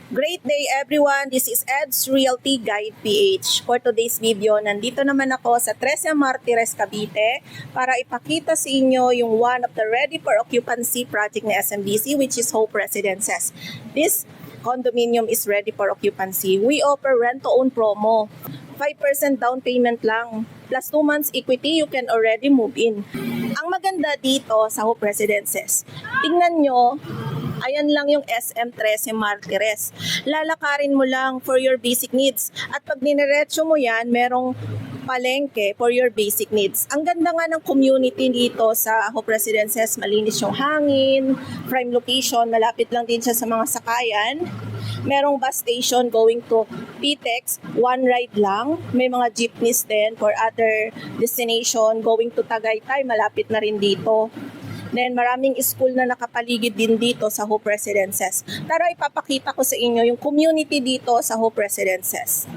Great day everyone! This is Ed's Realty Guide PH. For today's video, nandito naman ako sa 13 Martires, Cavite para ipakita sa inyo yung one of the ready for occupancy project ni SMDC, which is Hope Residences. This condominium is ready for occupancy. We offer rent-to-own promo. 5% down payment lang. Plus 2 months equity, you can already move in. Ang maganda dito sa Hope Residences, tingnan nyo, ayan lang yung SM 13 Martires. Lalakarin mo lang for your basic needs. At pag diniretso mo yan, merong palengke for your basic needs. Ang ganda nga ng community dito sa Hope Residences. Malinis yung hangin, prime location, malapit lang din siya sa mga sakayan. Merong bus station going to PTEX, one ride lang. May mga jeepneys din for other destination going to Tagaytay, malapit na rin dito. Then maraming school na nakapaligid din dito sa Hope Residences. Tara, ipapakita ko sa inyo yung community dito sa Hope Residences.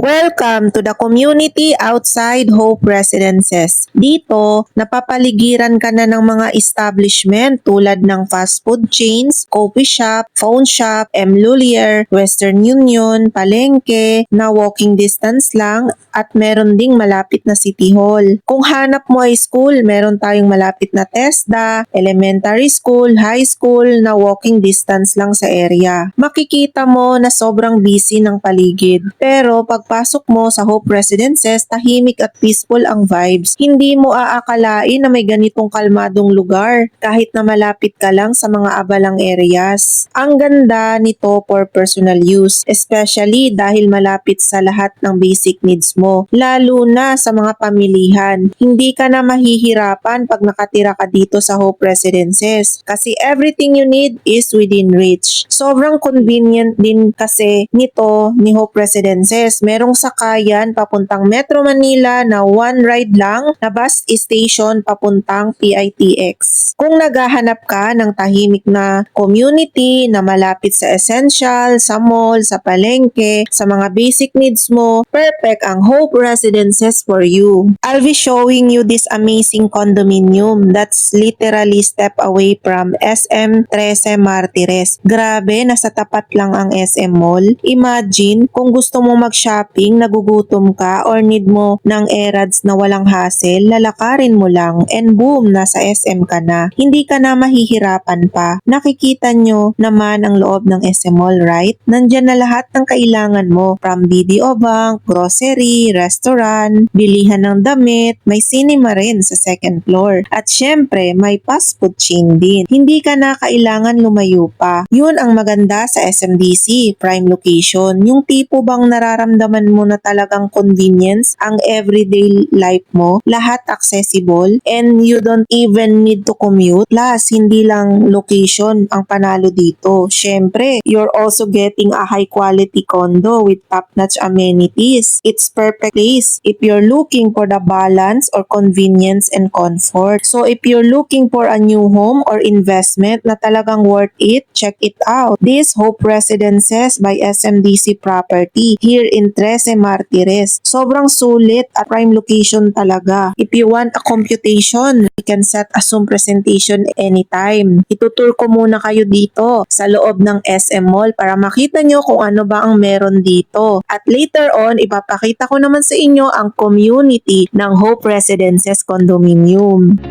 Welcome to the community outside Hope Residences. Dito, napapaligiran ka na ng mga establishment tulad ng fast food chains, coffee shop, phone shop, M. Lulier, Western Union, palengke, na walking distance lang at meron ding malapit na City Hall. Kung hanap mo ay school, meron tayong malapit na TESDA, elementary school, high school na walking distance lang sa area. Makikita mo na sobrang busy ng paligid. Pero pagpasok mo sa Hope Residences, tahimik at peaceful ang vibes. Hindi mo aakalain na may ganitong kalmadong lugar kahit na malapit ka lang sa mga abalang areas. Ang ganda nito for personal use, especially dahil malapit sa lahat ng basic needs mo, lalo na sa mga pamilihan. Hindi ka na mahihirapan pag nakatira ka dito sa Hope Residences kasi everything you need is within reach. Sobrang convenient din kasi nito ni Hope Residences. Merong sakayan papuntang Metro Manila na one ride lang na bus station papuntang PITX. Kung naghahanap ka ng tahimik na community na malapit sa essential, sa mall, sa palengke, sa mga basic needs mo, perfect ang Hope Residences for you. I'll be showing you this amazing condominium that's literally step away from SM 13 Martires. Grabe, nasa tapat lang ang SM Mall. Imagine kung gusto mo mag-shopping, nagugutom ka or need mo ng errands na walang hassle, lalakarin mo lang and boom, nasa SM ka na. Hindi ka na mahihirapan pa. Nakikita nyo naman ang loob ng SM Mall, right? Nandyan na lahat ng kailangan mo from BDO Bank, grocery, restaurant, bilihan ng damit, may cinema rin sa second floor. At syempre, may fast food chain din. Hindi ka na kailangan lumayo pa. Yun ang maganda sa SMDC, prime location. Yung tipo bang nararamdaman mo na talagang convenience ang everyday life mo, lahat accessible, and you don't even need to commute. Plus, hindi lang location ang panalo dito. Syempre, you're also getting a high quality condo with top-notch amenities. It's perfect place if you're looking for the balance or convenience and comfort. So, if you're looking for a new home or investment na talagang worth it, check it out. This Hope Residences by SMDC Property here in 13 Martires. Sobrang sulit at prime location talaga. If you want a computation, you can set a Zoom presentation anytime. Itutur ko muna kayo dito sa loob ng SM Mall para makita nyo kung ano ba ang meron dito. At later on, ipapakita ko naman sa inyo ang community ng Hope Residences Condominium.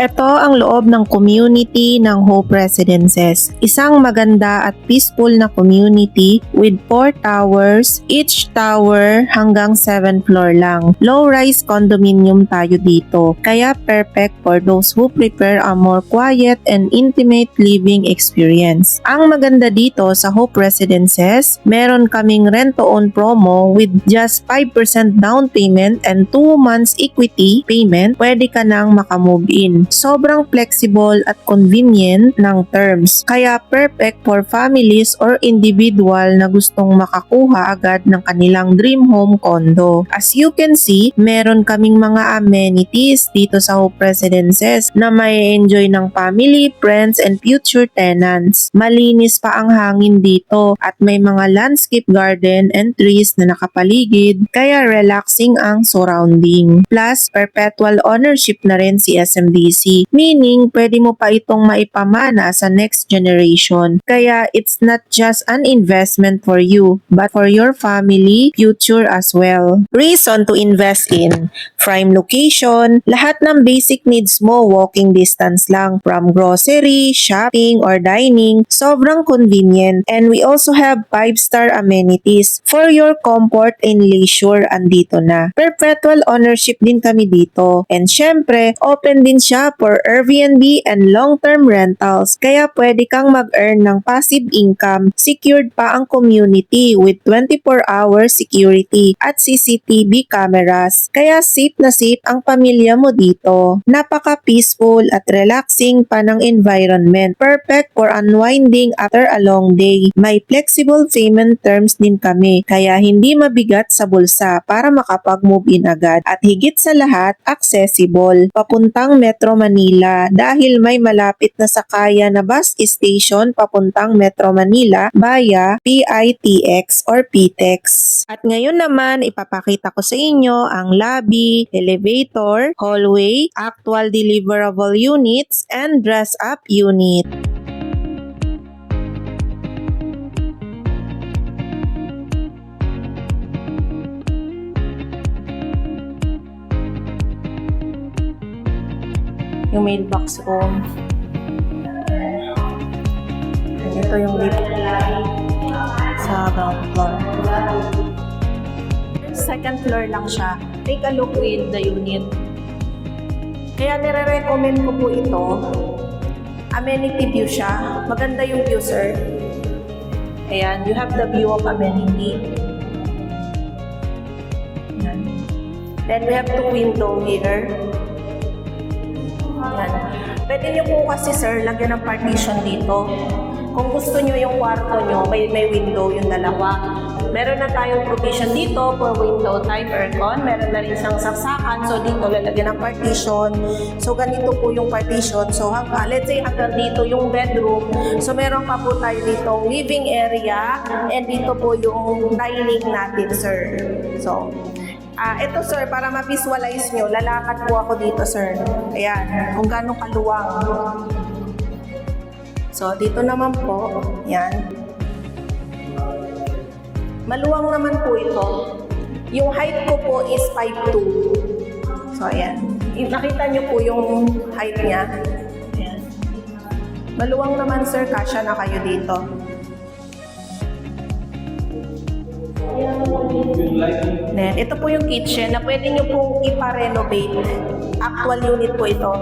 Ito ang loob ng community ng Hope Residences. Isang maganda at peaceful na community with 4 towers, each tower hanggang 7th floor lang. Low-rise condominium tayo dito, kaya perfect for those who prefer a more quiet and intimate living experience. Ang maganda dito sa Hope Residences, meron kaming rent-to-own promo with just 5% down payment and 2 months equity payment, pwede ka nang makamove in. Sobrang flexible at convenient ng terms, kaya perfect for families or individual na gustong makakuha agad ng kanilang dream home condo. As you can see, meron kaming mga amenities dito sa Hope Residences na may enjoy ng family, friends, and future tenants. Malinis pa ang hangin dito at may mga landscape garden and trees na nakapaligid, kaya relaxing ang surrounding. Plus, perpetual ownership na rin si SMDC, meaning pwede mo pa itong maipamana sa next generation. Kaya it's not just an investment for you, but for your family, future as well. Reason to invest in: prime location, lahat ng basic needs mo walking distance lang, from grocery, shopping, or dining, sobrang convenient. And we also have 5-star amenities for your comfort and leisure, andito na. Perpetual ownership din kami dito. And syempre, open din siya for Airbnb and long-term rentals, kaya pwede kang mag-earn ng passive income. Secured pa ang community with 24-hour security at CCTV cameras, kaya safe na safe ang pamilya mo dito. Napaka-peaceful at relaxing pa ng environment. Perfect for unwinding after a long day. May flexible payment terms din kami, kaya hindi mabigat sa bulsa para makapag-move in agad. At higit sa lahat, accessible papuntang Metro Manila dahil may malapit na sakayan na bus station papuntang Metro Manila via PITX or PTEX. At ngayon naman, ipapakita ko sa inyo ang lobby, elevator, hallway, actual deliverable units, and dress-up unit. Yung mailbox room. Ito yung lift sa ground floor. Second floor lang siya. Take a look with the unit. Kaya nire-recommend ko po ito. Amenity view siya. Maganda yung view, sir. Ayan, you have the view of amenity. Ayan. Then we have 2 window here. Ayan. Pwede nyo po kasi, sir, lagyan ng partition dito. Kung gusto nyo yung kwarto nyo, may window yung dalawa. Meron na tayong provision dito for window type aircon. Meron na rin siyang saksakan. So, dito lalagyan ng partition. So, ganito po yung partition. So, let's say hanggang dito yung bedroom. So, meron pa po tayo ditong living area. And dito po yung dining natin, sir. So, ito, sir, para ma-visualize nyo, lalakad po ako dito, sir. Ayan, kung gano'ng kaluwang. So, dito naman po, yan. Maluwang naman po ito. Yung height ko po is 5'2". So, ayan. Nakita nyo po yung height niya. Ayan. Maluwang naman, sir, kasya na kayo dito. Then, ito po yung kitchen na pwede nyo pong ipa-renovate. Actual unit po ito.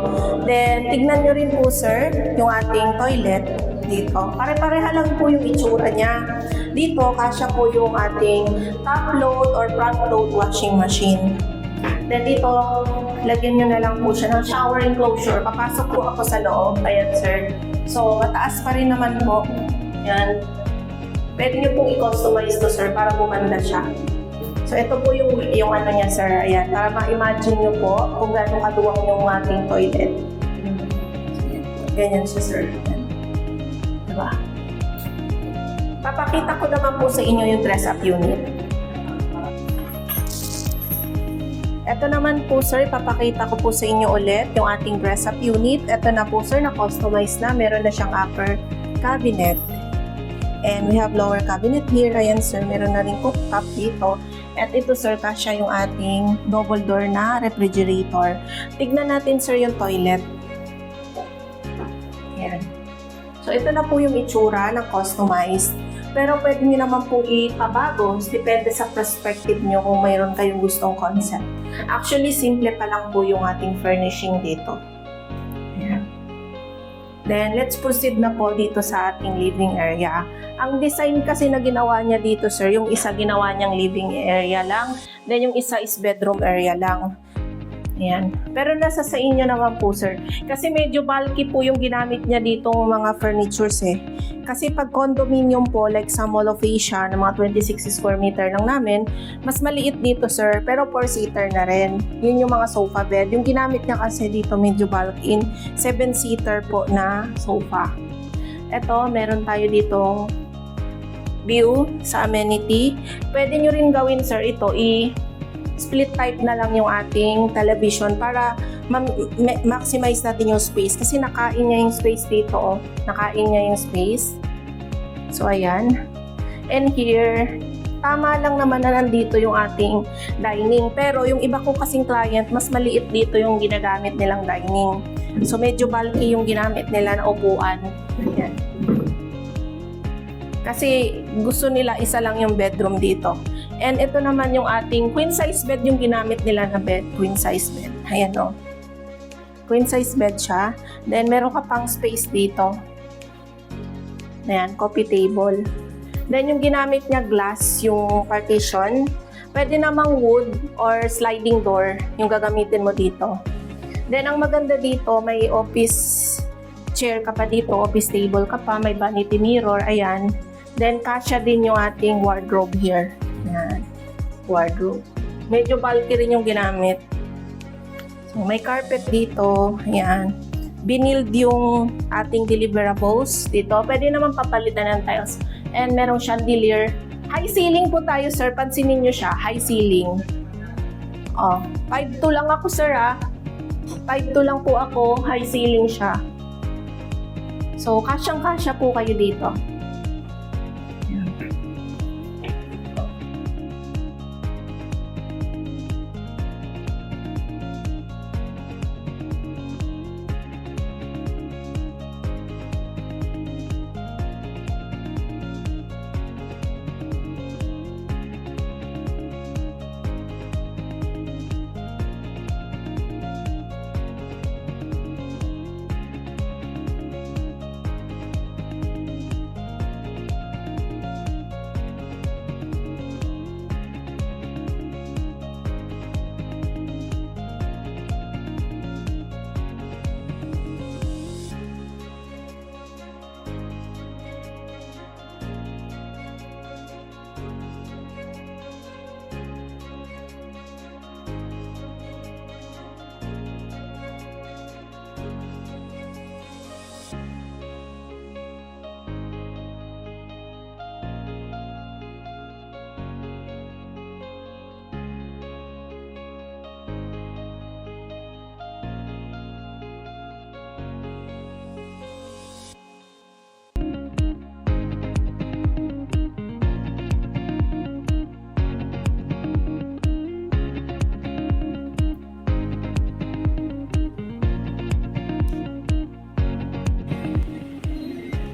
Then, tignan nyo rin po, sir, yung ating toilet dito. Pare-pareha lang po yung itsura niya. Dito, kasya po yung ating top load or front load washing machine. Then, dito, lagyan nyo na lang po siya ng shower enclosure. Papasok po ako sa loob. Ayan, sir. So, mataas pa rin naman po. Yan. Pwede nyo pong i-customize to, sir, para bumanda siya. So, ito po yung ano niya, sir. Ayan, para ma-imagine nyo po kung gano'ng kaduwang yung ating toilet. Ganyan siya, sir. Ayan. Diba? Papakita ko naman po sa inyo yung dress-up unit. Ito naman po, sir, papakita ko po sa inyo ulit yung ating dress-up unit. Ito na po, sir, na-customize na. Meron na siyang upper cabinet. And we have lower cabinet here. Ayan, sir, meron na rin cooktop dito. At ito, sir, kasya yung ating double door na refrigerator. Tignan natin, sir, yung toilet. So, ito na po yung itsura ng customized. Pero pwede nyo naman po ipabago, depende sa perspective nyo kung mayroon kayong gustong concept. Actually, simple pa lang po yung ating furnishing dito. Ayan. Then, let's proceed na po dito sa ating living area. Ang design kasi na ginawa niya dito, sir, yung isa ginawa niyang living area lang, then yung isa is bedroom area lang. Ayan. Pero nasa sa inyo naman po, sir. Kasi medyo bulky po yung ginamit niya ditong mga furnitures eh. Kasi pag condominium po, like sa Mall of Asia, na mga 26 square meter lang namin, mas maliit dito, sir. Pero 4-seater na rin. Yun yung mga sofa bed. Yung ginamit niya kasi dito medyo bulky in 7-seater po na sofa. Eto, meron tayo ditong view sa amenity. Pwede nyo rin gawin, sir, ito split type na lang yung ating television para maximize natin yung space kasi nakain niya yung space dito, oh. Nakain niya yung space. So, ayan. And here, tama lang naman na nandito yung ating dining. Pero yung iba ko kasing client, mas maliit dito yung ginagamit nilang dining. So, medyo bulky yung ginamit nila na upuan. Ayan. Kasi gusto nila isa lang yung bedroom dito. And ito naman yung ating queen size bed yung ginamit nila na bed, queen size bed. Ayan o. Queen size bed siya. Then meron ka pang space dito. Ayan, coffee table. Then yung ginamit niya glass, yung partition. Pwede namang wood or sliding door yung gagamitin mo dito. Then ang maganda dito, may office chair ka pa dito, office table ka pa, may vanity mirror, ayan. Then kasya din yung ating wardrobe here. Ayan, wardrobe. Medyo bulky rin yung ginamit. So, may carpet dito. Ayan. Binild yung ating deliverables dito. Pwede naman papalitan ng tiles. And merong chandelier. High ceiling po tayo, sir. Pansinin nyo siya. High ceiling. Oh, 5'2 lang ako, sir, ha. 5'2 lang po ako. High ceiling siya. So, kasyang-kasya po kayo dito.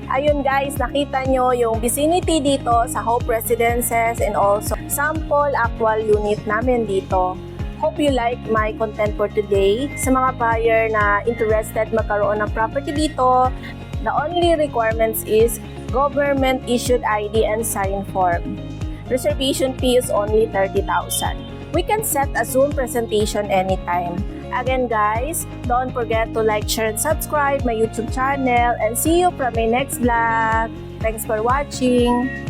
Ayun guys, nakita nyo yung vicinity dito sa Hope Residences and also sample actual unit namin dito. Hope you like my content for today. Sa mga buyer na interested magkaroon ng property dito, the only requirements is government issued ID and sign form. Reservation fee is only 30,000. We can set a Zoom presentation anytime. Again guys, don't forget to like, share, and subscribe my YouTube channel and see you from my next vlog. Thanks for watching!